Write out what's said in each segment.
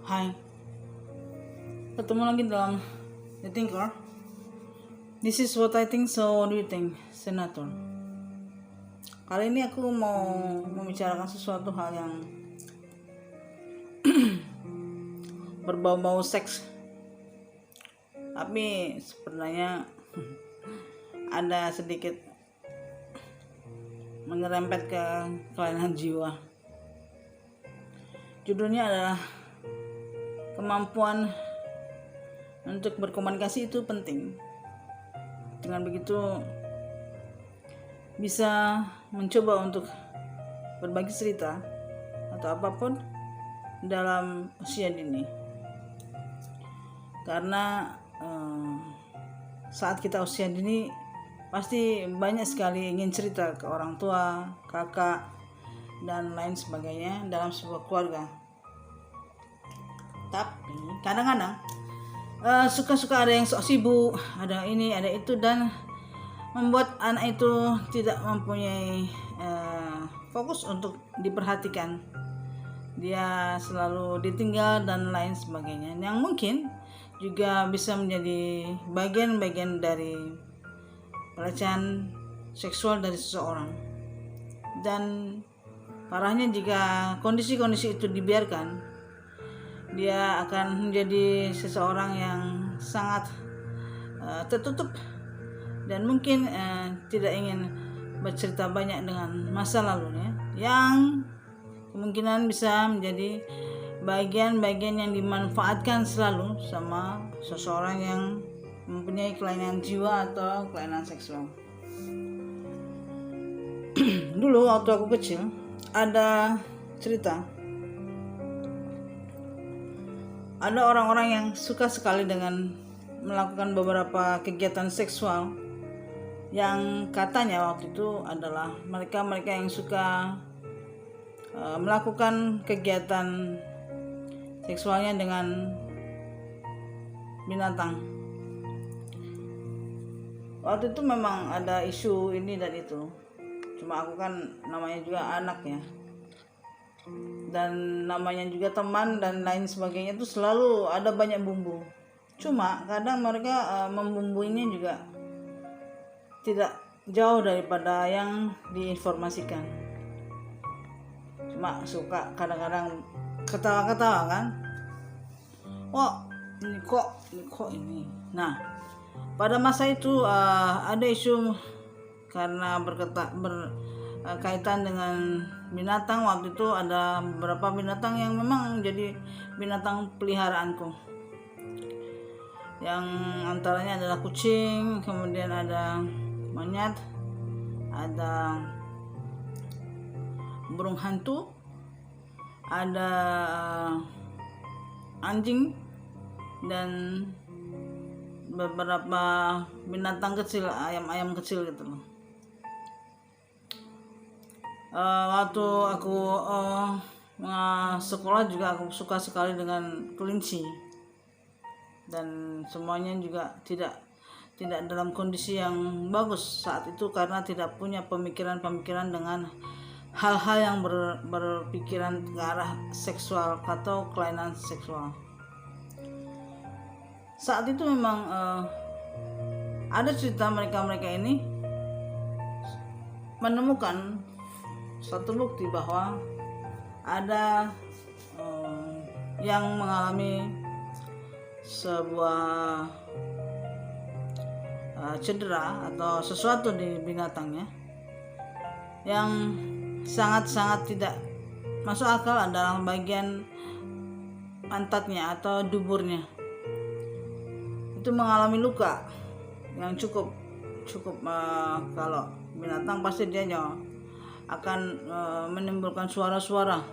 Hai, ketemu lagi dalam The Thinker. This is what I think, so what do you think, Senator? Kali ini aku mau membicarakan sesuatu hal yang berbau-bau seks. Tapi sebenarnya ada sedikit menyerempet ke kelainan jiwa. Judulnya adalah kemampuan untuk berkomunikasi itu penting. Dengan begitu bisa mencoba untuk berbagi cerita atau apapun dalam usia dini. Karena saat kita usia dini pasti banyak sekali ingin cerita ke orang tua, kakak, dan lain sebagainya dalam sebuah keluarga. Tapi kadang-kadang suka-suka ada yang sok sibuk, ada ini, ada itu, dan membuat anak itu tidak mempunyai fokus untuk diperhatikan. Dia selalu ditinggal dan lain sebagainya, yang mungkin juga bisa menjadi bagian-bagian dari pelecehan seksual dari seseorang. Dan parahnya jika kondisi-kondisi itu dibiarkan, dia akan menjadi seseorang yang sangat tertutup dan mungkin tidak ingin bercerita banyak dengan masa lalunya, yang kemungkinan bisa menjadi bagian-bagian yang dimanfaatkan selalu sama seseorang yang mempunyai kelainan jiwa atau kelainan seksual. Dulu waktu aku kecil ada cerita, ada orang-orang yang suka sekali dengan melakukan beberapa kegiatan seksual yang katanya waktu itu adalah mereka yang suka melakukan kegiatan seksualnya dengan binatang. Waktu itu memang ada isu ini dan itu. Cuma aku kan namanya juga anak ya, dan namanya juga teman dan lain sebagainya, itu selalu ada banyak bumbu. Cuma kadang mereka membumbuinya juga tidak jauh daripada yang diinformasikan. Cuma suka kadang-kadang ketawa-ketawa kan, wah ini kok ini. Nah, pada masa itu ada isu karena berkaitan dengan binatang. Waktu itu ada beberapa binatang yang memang jadi binatang peliharaanku, yang antaranya adalah kucing, kemudian ada monyet, ada burung hantu, ada anjing, dan beberapa binatang kecil, ayam-ayam kecil gitu loh. Waktu aku sekolah juga aku suka sekali dengan kelinci, dan semuanya juga tidak dalam kondisi yang bagus saat itu karena tidak punya pemikiran dengan hal-hal yang berpikiran ke arah seksual atau kelainan seksual. Saat itu memang ada cerita mereka ini menemukan satu bukti bahwa ada yang mengalami sebuah cedera atau sesuatu di binatangnya yang sangat-sangat tidak masuk akal, adalah bagian pantatnya atau duburnya itu mengalami luka yang cukup kalau binatang pasti dia akan menimbulkan suara-suara.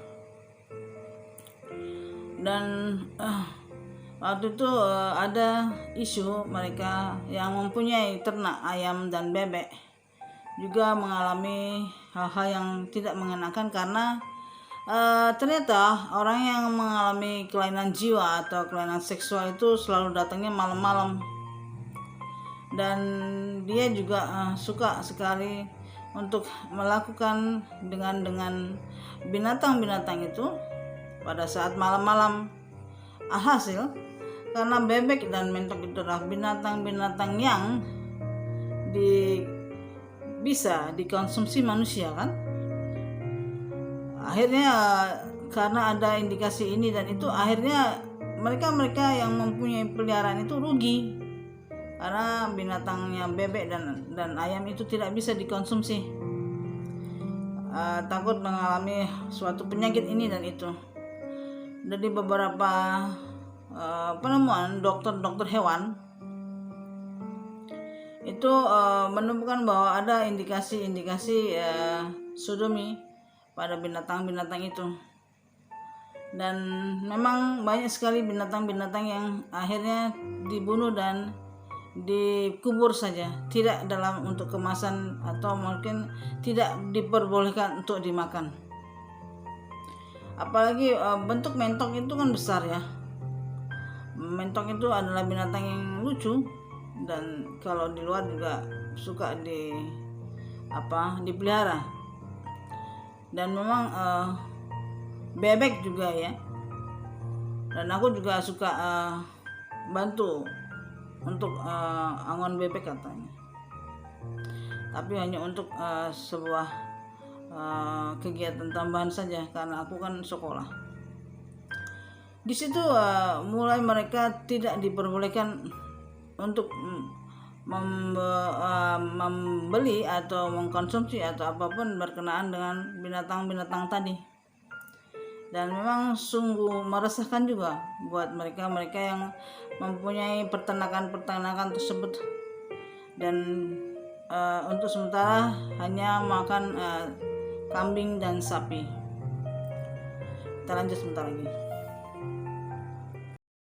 Dan waktu itu ada isu mereka yang mempunyai ternak ayam dan bebek juga mengalami hal-hal yang tidak mengenakan, karena ternyata orang yang mengalami kelainan jiwa atau kelainan seksual itu selalu datangnya malam-malam, dan dia juga suka sekali untuk melakukan dengan binatang-binatang itu pada saat malam-malam. Alhasil, karena bebek dan mentok itu adalah binatang-binatang yang bisa dikonsumsi manusia kan, akhirnya karena ada indikasi ini dan itu, akhirnya mereka yang mempunyai peliharaan itu rugi karena binatangnya bebek dan ayam itu tidak bisa dikonsumsi, takut mengalami suatu penyakit ini dan itu. Dari beberapa penemuan dokter hewan itu menemukan bahwa ada indikasi sodomi pada binatang-binatang itu, dan memang banyak sekali binatang-binatang yang akhirnya dibunuh dan dikubur saja, tidak dalam untuk kemasan atau mungkin tidak diperbolehkan untuk dimakan. Apalagi bentuk mentok itu kan besar ya. Mentok itu adalah binatang yang lucu, dan kalau di luar juga suka dipelihara. Dan memang bebek juga ya, dan aku juga suka bantu untuk angon bebek katanya, tapi hanya untuk sebuah kegiatan tambahan saja karena aku kan sekolah. Di situ mulai mereka tidak diperbolehkan untuk membeli atau mengkonsumsi atau apapun berkenaan dengan binatang-binatang tadi. Dan memang sungguh meresahkan juga buat mereka yang mempunyai peternakan tersebut, dan untuk sementara hanya makan kambing dan sapi. Kita lanjut sebentar lagi.